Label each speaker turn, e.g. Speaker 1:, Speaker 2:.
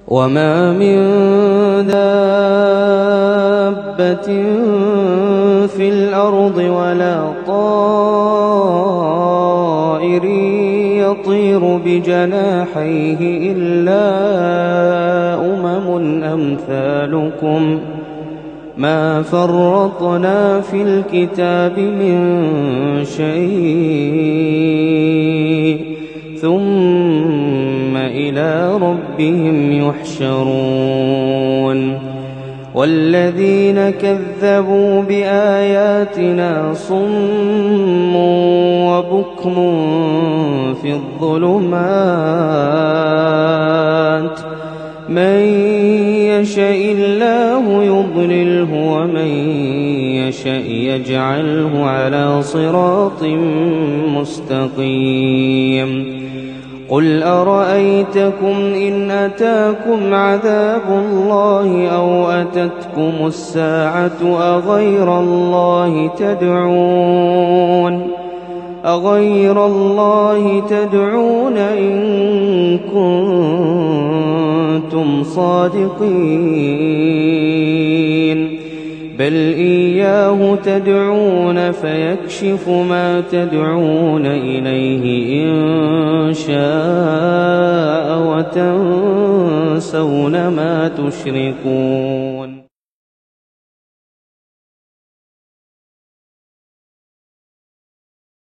Speaker 1: وما من دابة في الأرض ولا طائر يطير بجناحيه إلا أمثالكم ما فرطنا في الكتاب من شيء ثم إلى ربهم يحشرون والذين كذبوا بآياتنا صم وبكم في الظلمات من يشاء الله يضلله ومن يشاء يجعله على صراط مستقيم قل أرأيتكم إن أتاكم عذاب الله أو أتتكم الساعة أغير الله تدعون إن كنتم صادقين بل إياه تدعون فيكشف ما تدعون إليه إن شاء وتنسون ما تشركون.